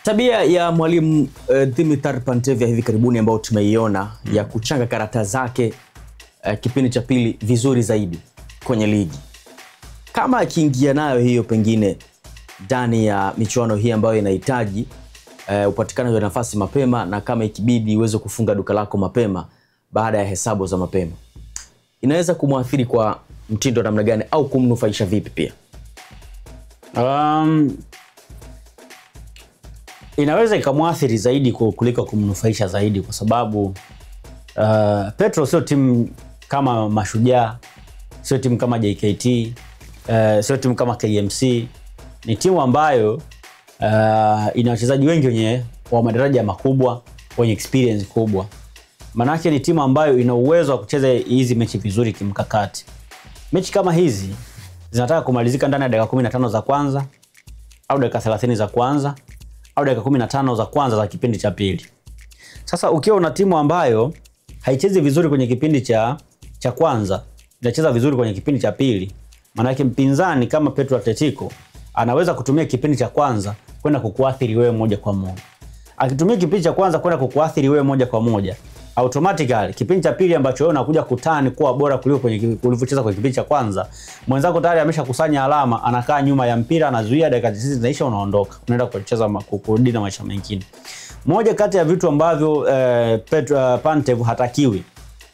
Tabia ya mwalimu Dimitar Pantev ya hivi karibuni ambao tumeiona ya kuchanga karata zake kipindi cha pili vizuri zaidi kwenye ligi. Kama akiingia nayo hiyo pengine ndani ya michuano hii ambayo inahitaji upatikanaji wa nafasi mapema, na kama ikibidi uweze kufunga duka lako mapema baada ya hesabu za mapema, inaweza kumwathiri kwa mtindo namna gani au kumnufaisha vipi pia? Inaweza ikamwathiri zaidi kuliko kumnufaisha zaidi, kwa sababu Petro sio timu kama Mashujaa, sio timu kama JKT, sio timu kama KMC. Ni timu ambayo ina wachezaji wengi wenye wa madaraja makubwa, wenye experience kubwa. Manake ni timu ambayo ina uwezo wa kucheza hizi mechi vizuri kimkakati. Mechi kama hizi zinataka kumalizika ndani ya dakika 15 za kwanza au dakika 30 za kwanza au dakika 15 za kwanza za kipindi cha pili. Sasa ukiwa una timu ambayo haichezi vizuri kwenye kipindi cha kwanza, inacheza vizuri kwenye kipindi cha pili, maana yake mpinzani kama Petro Atletico anaweza kutumia kipindi cha kwanza kwenda kukuathiri wewe moja kwa moja. Akitumia kipindi cha kwanza kwenda kukuathiri wewe moja kwa moja, automatically kipindi cha pili ambacho wewe unakuja kutani kuwa bora kuliko kwenye ulivyocheza kwenye kipindi cha kwanza, mwenzako tayari ameshakusanya alama, anakaa nyuma ya mpira, anazuia, dakika 90 zinaisha, unaondoka, unaenda kucheza kurudi na maisha mengine. Moja kati ya vitu ambavyo Petro Pantev hatakiwi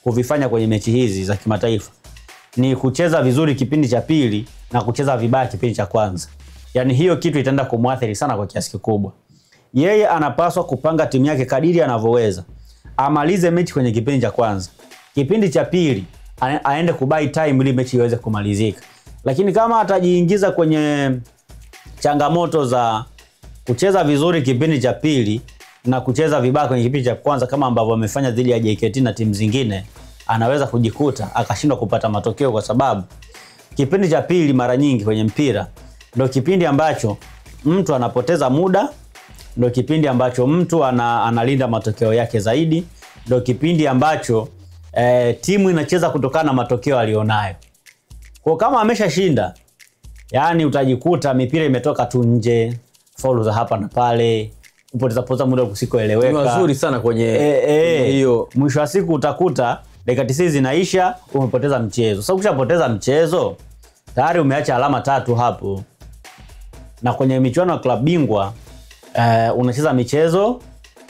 kuvifanya kwenye mechi hizi za kimataifa ni kucheza vizuri kipindi cha pili na kucheza vibaya kipindi cha kwanza. Yaani hiyo kitu itaenda kumwathiri sana kwa kiasi kikubwa. Yeye anapaswa kupanga timu yake kadiri anavyoweza. Amalize mechi kwenye kipindi cha kwanza, kipindi cha pili aende kubai time ili mechi iweze kumalizika. Lakini kama atajiingiza kwenye changamoto za kucheza vizuri kipindi cha pili na kucheza vibaya kwenye kipindi cha kwanza kama ambavyo amefanya dhidi ya JKT na timu zingine, anaweza kujikuta akashindwa kupata matokeo, kwa sababu kipindi cha pili mara nyingi kwenye mpira ndio kipindi ambacho mtu anapoteza muda, ndio kipindi ambacho mtu analinda matokeo yake zaidi, ndio kipindi ambacho timu inacheza kutokana na matokeo alionayo. Kwa kama ameshashinda, yani utajikuta mipira imetoka tu nje, faulu za hapa na pale, kupoteza muda kusikoeleweka. Ni nzuri sana kwenye hiyo. Mwisho wa siku utakuta dakika 90 zinaisha, umepoteza mchezo. Sasa ukishapoteza mchezo, tayari umeacha alama 3 hapo. Na kwenye michuano ya klabu bingwa unacheza michezo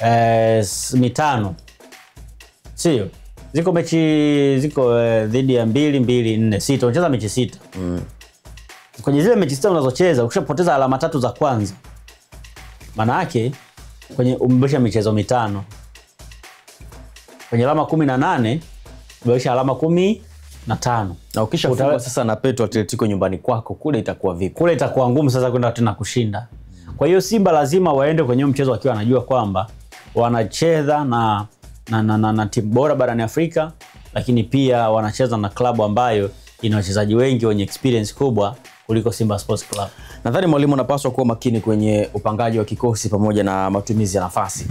5. Sio? Ziko mechi dhidi ya 2, 4, 6. Unacheza mechi 6. Kwenye zile mechi 6 unazocheza, ukishapoteza alama 3 za kwanza, maana yake kwenye umebisha michezo 5. Kwenye alama 18 umebisha alama 15. Na ukishafunga sasa na Petro Atletico nyumbani kwako, kule itakuwa vipi? Kule itakuwa ngumu sasa kwenda tena kushinda. Kwa hiyo Simba lazima waende kwenye mchezo wakiwa wanajua kwamba wanacheza na timu bora barani Afrika, lakini pia wanacheza na klabu ambayo ina wachezaji wengi wenye experience kubwa kuliko Simba Sports Club. Nadhani mwalimu anapaswa kuwa makini kwenye upangaji wa kikosi pamoja na matumizi ya nafasi.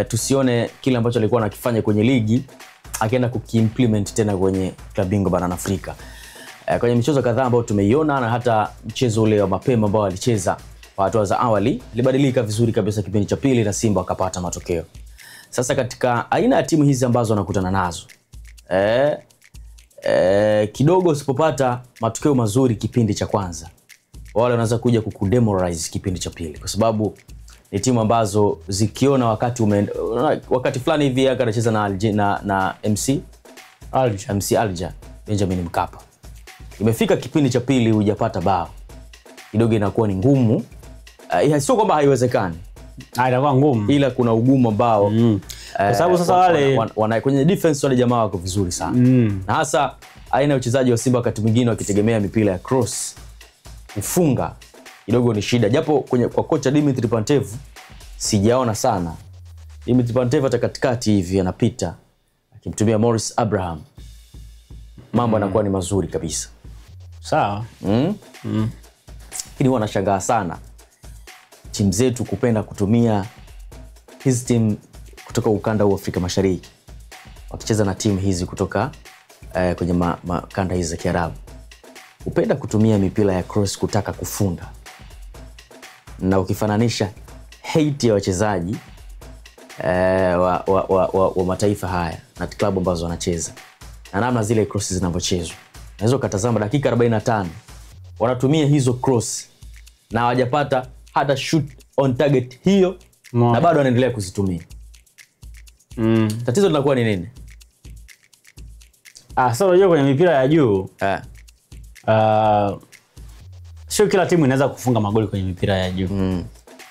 Tusione kile ambacho alikuwa anakifanya kwenye ligi akienda kukiimplement tena kwenye klabu bingwa barani Afrika. Kwenye michezo kadhaa ambayo tumeiona, na hata mchezo ule wa mapema ambao alicheza kwa hatua za awali, ilibadilika vizuri kabisa kipindi cha pili na Simba wakapata matokeo. Sasa katika aina ya timu hizi ambazo wanakutana nazo, kidogo usipopata matokeo mazuri kipindi cha kwanza, wale wanaweza kuja kukudemoralize kipindi cha pili, kwa sababu ni timu ambazo zikiona wakati fulani hivi akacheza na MC Alger Benjamin Mkapa, imefika kipindi cha pili hujapata bao, kidogo inakuwa ni ngumu. Sio kwamba haiwezekani, inakuwa ngumu, ila kuna ugumu ambao kwa sababu sasa wale kwenye defense wale jamaa wako vizuri sana. Na hasa aina ya uchezaji wa Simba wakati mwingine wakitegemea mipira ya cross kufunga, kidogo ni shida. Japo kwa kocha Dimitar Pantev sijaona sana. Dimitar Pantev hata katikati hivi anapita akimtumia Morris Abraham, mambo yanakuwa ni mazuri kabisa. Sawa. Lakini wanashangaa sana timu zetu kupenda kutumia hizi timu kutoka ukanda wa Afrika Mashariki wakicheza na timu hizi kutoka kwenye kanda hizi za Kiarabu. Upenda kutumia mipira ya cross kutaka kufunga. Na ukifananisha hate ya wachezaji wa mataifa haya na klabu ambazo wanacheza na namna zile crosses zinavyochezwa. Unaweza ukatazama dakika 45 wanatumia hizo cross na hawajapata hata shoot on target hiyo na bado wanaendelea kuzitumia. Tatizo linakuwa ni nini? Sasa unajua kwenye mipira ya juu sio kila timu inaweza kufunga magoli kwenye mipira ya juu.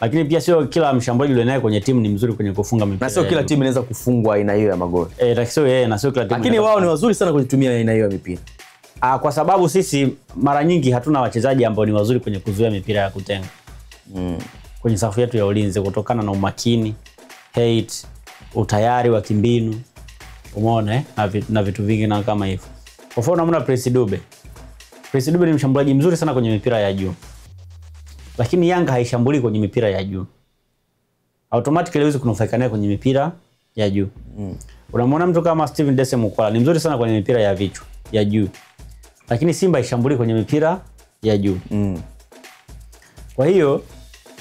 Lakini pia sio kila mshambuliaji yule naye kwenye timu ni mzuri kwenye kufunga mipira. Na sio kila timu inaweza kufungwa aina hiyo ya magoli. Na sio kila timu. Lakini wao ni wazuri sana kutumia aina hiyo ya mipira. Kwa sababu sisi mara nyingi hatuna wachezaji ambao ni wazuri kwenye kuzuia mipira ya kutenga. Kwenye safu yetu ya ulinzi kutokana na umakini, utayari wa kimbinu. Umeona na vitu vingi na kama hivyo. Kwa mfano namna Prince Dube. Prince Dube ni mshambuliaji mzuri sana kwenye mipira ya juu. Lakini Yanga haishambuli kwenye mipira ya juu. Automatically hawezi kunufaika naye kwenye mipira ya juu. Unamwona mtu kama Steven Dese Mukwala ni mzuri sana kwenye mipira ya vichwa ya juu. Lakini Simba haishambuli kwenye mipira ya juu. Kwa hiyo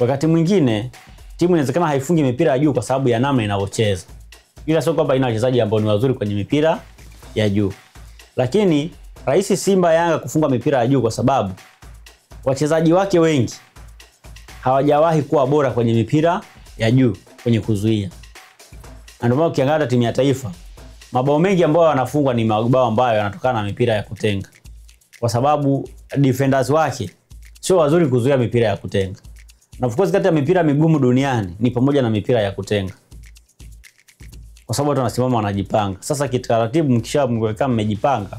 wakati mwingine timu inawezekana haifungi mipira ya juu kwa sababu ya namna inavyocheza. Ila sio kwamba ina wachezaji ambao ni wazuri kwenye mipira ya juu. Lakini rahisi Simba Yanga kufunga mipira ya juu kwa sababu wachezaji wake wengi hawajawahi kuwa bora kwenye mipira ya juu kwenye kuzuia. Na ndio maana ukiangalia timu ya taifa, mabao mengi ambayo wanafungwa ni mabao ambayo yanatokana na mipira ya kutenga. Kwa sababu defenders wake sio wazuri kuzuia mipira ya kutenga. Na of course kati ya mipira migumu duniani ni pamoja na mipira ya kutenga. Kwa sababu watu wanasimama wanajipanga. Sasa kitaratibu mkishamweka mmejipanga,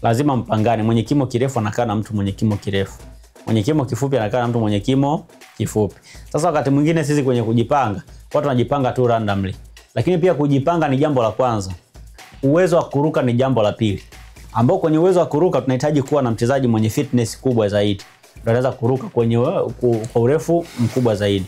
lazima mpangane. Mwenye kimo kirefu anakaa na mtu mwenye kimo kirefu. Mwenye kimo kifupi anakaa na mtu mwenye kimo kifupi. Sasa wakati mwingine sisi kwenye kujipanga, watu wanajipanga tu randomly. Lakini pia kujipanga ni jambo la kwanza. Uwezo wa kuruka ni jambo la pili. Ambao kwenye uwezo wa kuruka tunahitaji kuwa na mchezaji mwenye fitness kubwa zaidi. Ndio anaweza kuruka kwenye kwa urefu mkubwa zaidi.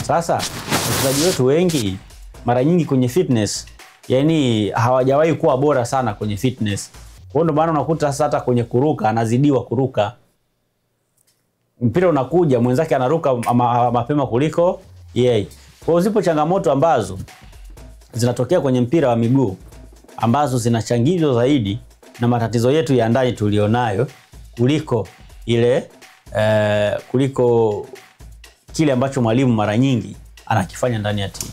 Sasa wachezaji wetu wengi mara nyingi kwenye fitness yani hawajawahi kuwa bora sana kwenye fitness. Kwa hiyo ndio maana unakuta sasa hata kwenye kuruka anazidiwa kuruka. Mpira unakuja mwenzake anaruka mapema kuliko yeye. Kwa hiyo zipo changamoto ambazo zinatokea kwenye mpira wa miguu ambazo zinachangizwa zaidi na matatizo yetu ya ndani tulionayo kuliko kuliko kile ambacho mwalimu mara nyingi anakifanya ndani ya timu.